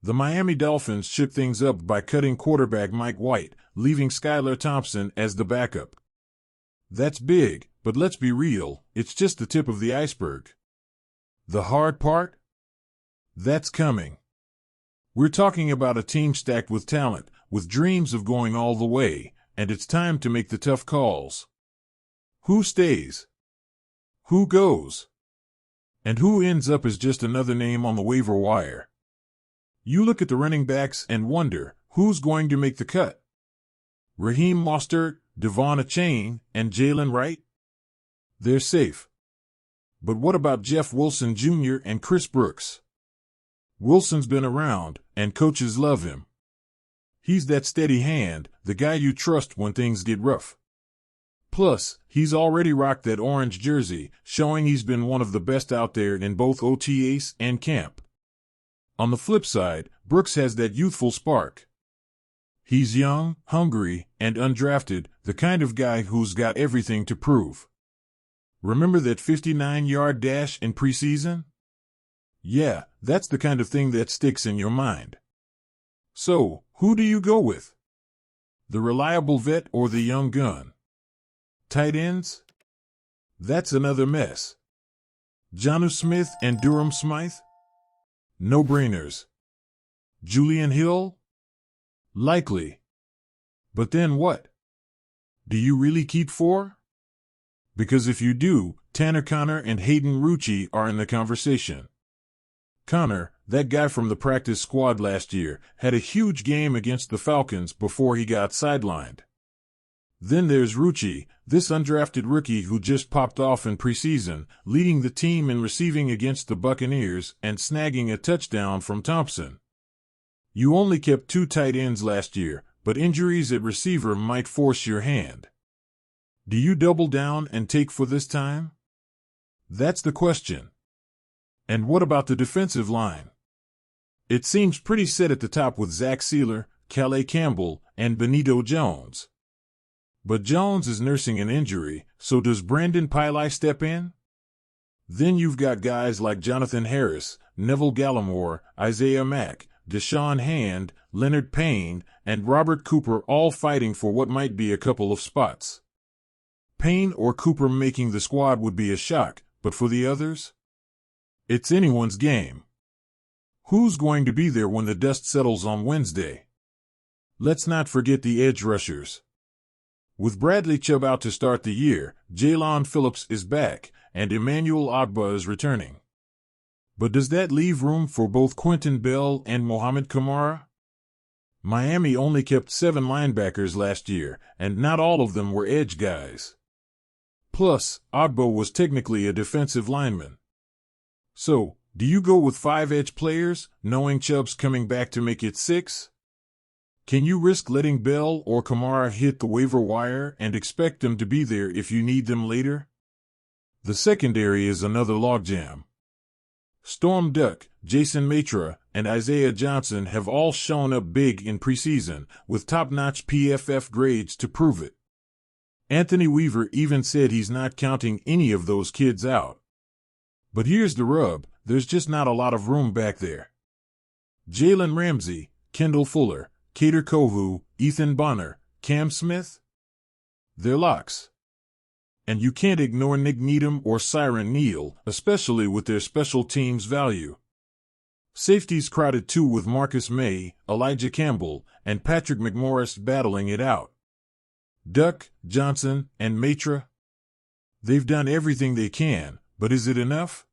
The Miami Dolphins shook things up by cutting quarterback Mike White, leaving Skylar Thompson as the backup. That's big, but let's be real, it's just the tip of the iceberg. The hard part? That's coming. We're talking about a team stacked with talent, with dreams of going all the way, and it's time to make the tough calls. Who stays? Who goes? And who ends up as just another name on the waiver wire? You look at the running backs and wonder, who's going to make the cut? Raheem Mostert, Devon Achane, and Jalen Wright? They're safe. But what about Jeff Wilson Jr. and Chris Brooks? Wilson's been around, and coaches love him. He's that steady hand, the guy you trust when things get rough. Plus, he's already rocked that orange jersey, showing he's been one of the best out there in both OTAs and camp. On the flip side, Brooks has that youthful spark. He's young, hungry, and undrafted, the kind of guy who's got everything to prove. Remember that 59-yard dash in preseason? Yeah, that's the kind of thing that sticks in your mind. So, who do you go with? The reliable vet or the young gun? Tight ends? That's another mess. Jonnu Smith and Durham Smythe? No-brainers. Julian Hill? Likely. But then what? Do you really keep four? Because if you do, Tanner Conner and Hayden Rucci are in the conversation. Conner, that guy from the practice squad last year, had a huge game against the Falcons before he got sidelined. Then there's Rucci, this undrafted rookie who just popped off in preseason, leading the team in receiving against the Buccaneers and snagging a touchdown from Thompson. You only kept 2 tight ends last year, but injuries at receiver might force your hand. Do you double down and take for this time? That's the question. And what about the defensive line? It seems pretty set at the top with Zach Sealer, Calais Campbell, and Benito Jones. But Jones is nursing an injury, so does Brandon Pili step in? Then you've got guys like Jonathan Harris, Neville Gallimore, Isaiah Mack, Deshaun Hand, Leonard Payne, and Robert Cooper all fighting for what might be a couple of spots. Payne or Cooper making the squad would be a shock, but for the others? It's anyone's game. Who's going to be there when the dust settles on Wednesday? Let's not forget the edge rushers. With Bradley Chubb out to start the year, Jaylon Phillips is back, and Emmanuel Ogbah is returning. But does that leave room for both Quentin Bell and Mohamed Kamara? Miami only kept 7 linebackers last year, and not all of them were edge guys. Plus, Ogbah was technically a defensive lineman. So, do you go with 5 edge players, knowing Chubb's coming back to make it 6? Can you risk letting Bell or Kamara hit the waiver wire and expect them to be there if you need them later? The secondary is another logjam. Storm Duck, Jason Matra, and Isaiah Johnson have all shown up big in preseason, with top-notch PFF grades to prove it. Anthony Weaver even said he's not counting any of those kids out. But here's the rub, there's just not a lot of room back there. Jalen Ramsey, Kendall Fuller, Kader Kovu, Ethan Bonner, Cam Smith? They're locks. And you can't ignore Nick Needham or Siren Neal, especially with their special teams value. Safeties crowded too with Marcus May, Elijah Campbell, and Patrick McMorris battling it out. Duck, Johnson, and Matra? They've done everything they can, but is it enough?